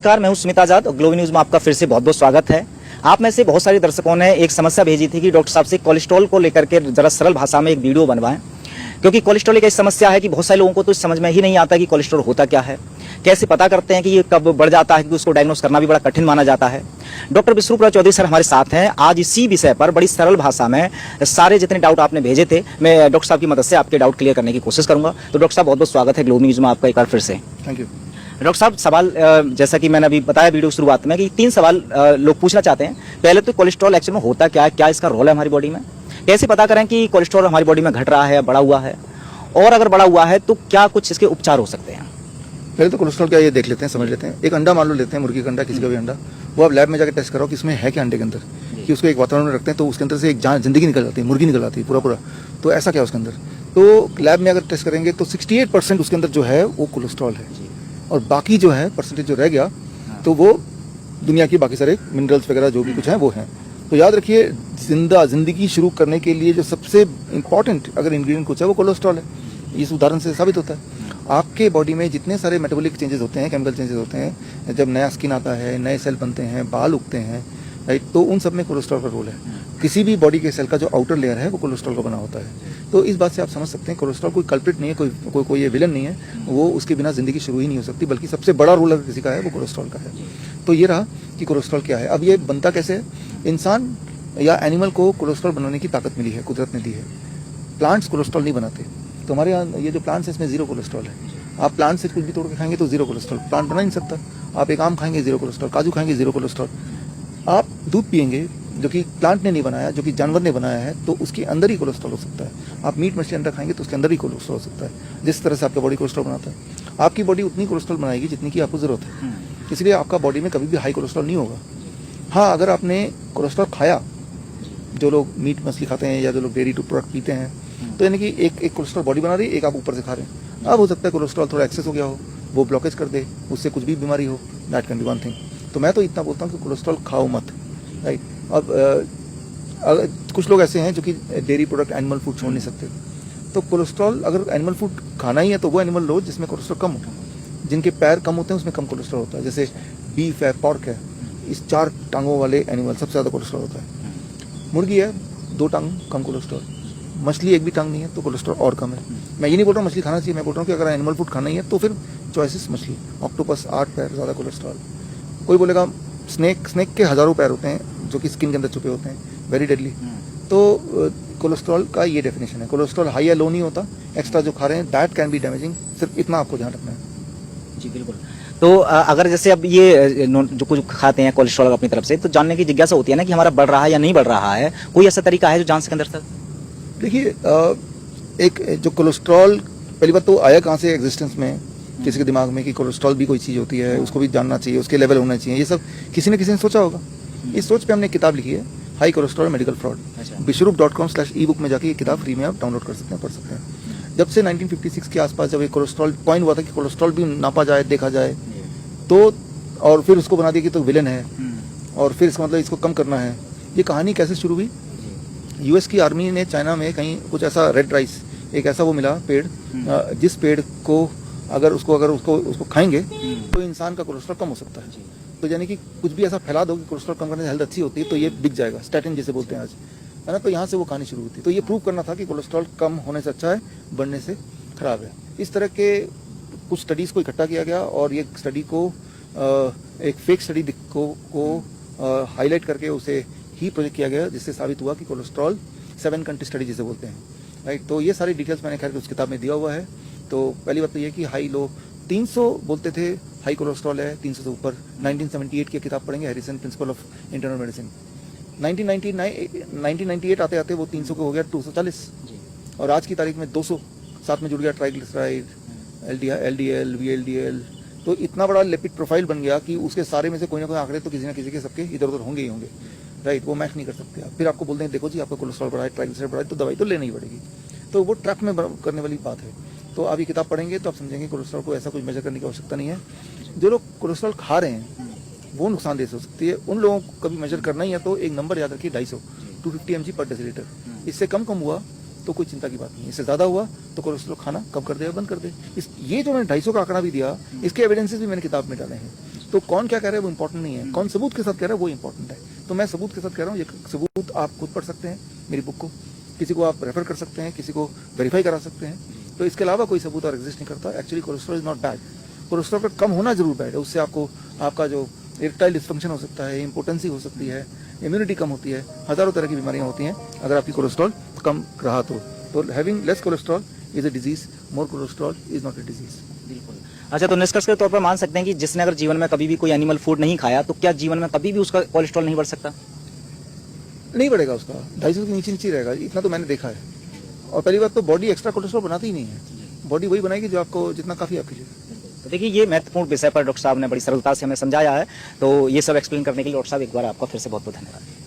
नमस्कार, मैं हूं सुमित आजाद और ग्लोबल न्यूज में आपका फिर से बहुत बहुत स्वागत है। आप में से बहुत सारे दर्शकों ने एक समस्या भेजी थी कि डॉक्टर साहब से कोलेस्ट्रॉल को लेकर के जरा सरल भाषा में एक वीडियो बनवाएं, क्योंकि कोलेस्ट्रॉल एक ऐसी समस्या है कि बहुत सारे लोगों को तो समझ में ही नहीं आता कि कोलेस्ट्रॉल होता क्या है, कैसे पता करते हैं कि ये कब बढ़ जाता है, कि उसको डायग्नोस करना भी बड़ा कठिन माना जाता है। डॉक्टर विष्णुप्रिया चौधरी सर हमारे साथ हैं। आज इसी विषय पर बड़ी सरल भाषा में सारे जितने डाउट आपने भेजे थे, मैं डॉक्टर साहब की मदद से आपके डाउट क्लियर करने की कोशिश करूंगा। तो डॉक्टर साहब बहुत बहुत स्वागत है ग्लोबल न्यूज में आपका एक बार फिर से। Thank you. डॉक्टर साहब, सवाल जैसा कि मैंने अभी बताया वीडियो शुरुआत में कि 3 सवाल लोग पूछना चाहते हैं। पहले तो कोलेस्ट्रॉल एक्चुअल में होता क्या है, क्या इसका रोल है हमारी बॉडी में, कैसे पता करें कि कोलेस्ट्रॉल हमारी बॉडी में घट रहा है, बढ़ा हुआ है, और अगर बढ़ा हुआ है तो क्या कुछ इसके उपचार हो सकते हैं। पहले तो कोलेस्ट्रॉल क्या ये देख लेते हैं, समझ लेते हैं। एक अंडा मान लो लेते हैं, मुर्गी का अंडा, किसी का भी अंडा, वो आप लैब में जाकर टेस्ट कराओ कि इसमें है क्या अंडे के अंदर, कि उसको एक वातावरण में रखते हैं तो उसके अंदर से एक जान जिंदगी निकल जाती है, मुर्गी निकल आती है पूरा। तो ऐसा क्या है उसके अंदर, तो लैब में अगर टेस्ट करेंगे तो 68% उसके अंदर जो है वो कोलेस्ट्रॉल है, और बाकी जो है परसेंटेज जो रह गया तो वो दुनिया की बाकी सारे मिनरल्स वगैरह जो भी कुछ है वो हैं। तो याद रखिए, जिंदगी शुरू करने के लिए जो सबसे इंपॉर्टेंट अगर इंग्रेडिएंट कुछ है वो कोलेस्ट्रॉल है। इस उदाहरण से साबित होता है। आपके बॉडी में जितने सारे मेटाबॉलिक चेंजेस होते हैं, केमिकल चेंजेस होते हैं, जब नया स्किन आता है, नए सेल बनते हैं, बाल उगते हैं, राइट, तो उन सब में कोलेस्ट्रॉल का रोल है। किसी भी बॉडी के सेल का जो आउटर लेयर है वो कोलेस्ट्रॉल का बना होता है। तो इस बात से आप समझ सकते हैं कोलेस्ट्रॉल कोई कल्प्रिट नहीं है, कोई ये विलन नहीं है, वो उसके बिना जिंदगी शुरू ही नहीं हो सकती, बल्कि सबसे बड़ा रोल अगर किसी का है वो कोलेस्ट्रॉल का है। तो ये रहा कि कोलेस्ट्रॉल क्या है। अब ये बनता कैसे है। इंसान या एनिमल को कोलेस्ट्रॉल बनाने की ताकत मिली है, कुदरत ने दी है। प्लांट्स कोलेस्ट्रॉल नहीं बनाते। तो हमारे यहाँ ये जो प्लांट्स है इसमें 0 कोलेस्ट्रॉल है। आप प्लांट से कुछ भी तोड़ के खाएंगे तो 0 कोलेस्ट्रॉल, प्लांट बना नहीं सकता। आप एक आम खाएंगे 0 कोलेस्ट्रॉल, काजू खाएंगे 0 कोलेस्ट्रॉल। आप दूध पिएंगे जो कि प्लांट ने नहीं बनाया, जो कि जानवर ने बनाया है, तो उसके अंदर ही कोलेस्ट्रॉल हो सकता है। आप मीट मछली अंडा खाएंगे तो उसके अंदर ही कोलेस्ट्रॉल हो सकता है। जिस तरह से आपका बॉडी कोलेस्ट्रॉल बनाता है, आपकी बॉडी उतनी कोलेस्ट्रॉल बनाएगी जितनी की आपको जरूरत है। इसलिए आपका बॉडी में कभी भी हाई कोलेस्ट्रॉल नहीं होगा। हाँ, अगर आपने कोलेस्ट्रॉल खाया, जो लोग मीट मछली खाते हैं या जो लोग डेयरी टू प्रोडक्ट पीते हैं, तो यानी कि एक कोलेस्ट्रॉल बॉडी बना रही है, एक आप ऊपर से खा रहे हैं। अब हो सकता है कोलेस्ट्रॉल थोड़ा एक्सेस हो गया हो, वो ब्लॉकेज कर दे, उससे कुछ भी बीमारी हो, that can be one thing. तो मैं तो इतना बोलता हूँ कि कोलेस्ट्रॉल खाओ मत, राइट। अब कुछ लोग ऐसे हैं जो कि डेयरी प्रोडक्ट, एनिमल फूड छोड़ नहीं सकते। तो कोलेस्ट्रॉल अगर एनिमल फूड खाना ही है तो वो एनिमल लो जिसमें कोलेस्ट्रॉल कम हो। जिनके पैर कम होते हैं उसमें कम कोलेस्ट्रॉल होता है, जैसे बीफ है, पॉर्क है, इस 4 टांगों वाले एनिमल सबसे ज़्यादा कोलेस्ट्रॉल होता है। मुर्गी है, 2 टांग, कम कोलेस्ट्रॉल। मछली एक भी टांग नहीं है तो कोलेस्ट्रॉल और कम है। मैं ये नहीं बोल रहा हूँ मछली खाना चाहिए, मैं बोल रहा हूँ कि अगर एनिमल फूड खाना ही है तो फिर चॉइसेस मछली, ऑक्टोपस, 8 पैर, ज़्यादा कोलेस्ट्रॉल। कोई बोलेगा स्नेक के हज़ारों पैर होते हैं जो कि स्किन के अंदर छुपे होते हैं, वेरी डेडली। तो कोलेस्ट्रॉल का ये डेफिनेशन है। कोलेस्ट्रॉल हाई या लो नहीं होता, एक्स्ट्रा जो खा रहे हैं दैट कैन बी डैमेजिंग। सिर्फ इतना आपको ध्यान रखना है। जी बिल्कुल। तो अगर जैसे अब ये जो कुछ खाते हैं कोलेस्ट्रॉल अपनी तरफ से, तो जानने की जिज्ञासा होती है ना कि हमारा बढ़ रहा है या नहीं बढ़ रहा है, कोई ऐसा तरीका है जो जान सके अंदर तक? देखिए, एक जो कोलेस्ट्रॉल, पहली बात तो आया कहाँ से एग्जिस्टेंस में किसी के दिमाग में कि कोलेस्ट्रॉल भी कोई चीज़ होती है, उसको भी जानना चाहिए, उसके लेवल होना चाहिए, ये सब किसी न किसी ने सोचा होगा। इस सोच पे हमने एक किताब लिखी है, हाई कोलेस्ट्रॉल मेडिकल फ्रॉड। विश्वरूप.com/ebook में जाके ये किताब फ्री में आप डाउनलोड कर सकते हैं, पढ़ सकते हैं। जब से 1956 के आसपास जब ये कोलेस्ट्रॉल कॉइन हुआ था कि कोलेस्ट्रॉल भी नापा जाए, देखा जाए, तो और फिर उसको बना दिया कि तो विलन है, और फिर इसका मतलब इसको कम करना है। ये कहानी कैसे शुरू हुई? यूएस की आर्मी ने चाइना में कहीं कुछ ऐसा रेड राइस, एक ऐसा वो मिला पेड़, जिस पेड़ को अगर उसको खाएंगे तो इंसान का कोलेस्ट्रॉल कम हो सकता है। तो यानी कि कुछ भी ऐसा फैला दो कि कोलेस्ट्रॉल कम करने से हेल्थ अच्छी होती है, तो ये बिक जाएगा, स्टैटिन जिसे बोलते हैं आज, है ना। तो यहाँ से वो कहानी शुरू होती है। तो ये प्रूव करना था कि कोलेस्ट्रॉल कम होने से अच्छा है, बढ़ने से खराब है। इस तरह के कुछ स्टडीज़ को इकट्ठा किया गया और ये स्टडी को एक फेक स्टडी को हाईलाइट करके उसे ही प्रोजेक्ट किया गया, जिससे साबित हुआ कि कोलेस्ट्रॉल 7 कंट्री स्टडी जिसे बोलते हैं, राइट। तो ये सारी डिटेल्स मैंने खैर उस किताब में दिया हुआ है। तो पहली बात तो ये कि हाई लो 300 बोलते थे, हाई कोलेस्ट्रॉल है 300 से ऊपर। 1978 की किताब पढ़ेंगे, Harrison principle of internal medicine. 1998 आते आते वो 300 को हो गया 240, और आज की तारीख में 200, साथ में जुड़ गया ट्राइग्लिसराइड, LDL, VLDL। तो इतना बड़ा लिपिड प्रोफाइल बन गया कि उसके सारे में से कोई ना कोई आंकड़े तो किसी ना किसी के सबके इधर उधर होंगे ही होंगे, राइट। वो मैच नहीं कर सकते आप। फिर आपको बोलते हैं देखो जी आपका कोलेस्ट्रॉल बढ़ा है, ट्राइग्लिसराइड बढ़ा है, तो दवाई तो लेनी ही पड़ेगी। तो वो ट्रैक में करने वाली बात है। तो आप ये किताब पढ़ेंगे तो आप समझेंगे कोलेस्ट्रॉल को ऐसा कुछ मेजर करने की आवश्यकता नहीं है। जो लोग कोलेस्ट्रॉल खा रहे हैं वो नुकसानदेह हो सकती है, उन लोगों को कभी मेजर करना ही है तो एक नंबर याद रखिए, 250 mg पर डेसीलीटर। इससे कम हुआ तो कोई चिंता की बात नहीं है, इससे ज़्यादा हुआ तो कोलेस्ट्रॉल खाना कम कर दे या बंद कर दे। ये जो मैंने 250 का आंकड़ा भी दिया, इसके एविडेंसेस भी मैंने किताब में डाले हैं। तो कौन क्या कह रहा है वो इंपॉर्टेंट नहीं है, कौन सबूत के साथ कह रहा है वो इंपॉर्टेंट है। तो मैं सबूत के साथ कह रहा हूँ, ये सबूत आप खुद पढ़ सकते हैं मेरी बुक को, किसी को आप रेफर कर सकते हैं, किसी को वेरीफाई करा सकते हैं। तो इसके अलावा कोई सबूत और एग्जिस्ट नहीं करता। Actually cholesterol is not bad, cholesterol का कम होना जरूर बैड है, उससे आपको आपका जो इरेक्टाइल डिस्फंक्शन हो सकता है, इम्पोर्टेंसी हो सकती है, इम्यूनिटी कम होती है, हजारों तरह की बीमारियां होती हैं अगर आपकी कोलेस्ट्रॉल कम रहा तो having less cholesterol is a disease, more cholesterol is not a disease. बिल्कुल। अच्छा, तो निष्कर्ष के तौर पर मान सकते हैं कि जिसने अगर जीवन में कभी भी कोई एनिमल फूड नहीं खाया तो क्या जीवन में कभी भी उसका कोलेस्ट्रॉल नहीं बढ़ सकता? नहीं बढ़ेगा, उसका 250 के नीचे नीचे रहेगा, इतना तो मैंने देखा है। और पहली बात तो बॉडी एक्स्ट्रा कोलेस्ट्रॉल बनाती ही नहीं है, बॉडी वही बनाएगी जो आपको जितना काफी आपके लिए। तो देखिए, ये महत्वपूर्ण विषय पर डॉक्टर साहब ने बड़ी सरलता से हमें समझाया है। तो ये सब एक्सप्लेन करने के लिए डॉक्टर साहब एक बार आपका फिर से बहुत बहुत धन्यवाद।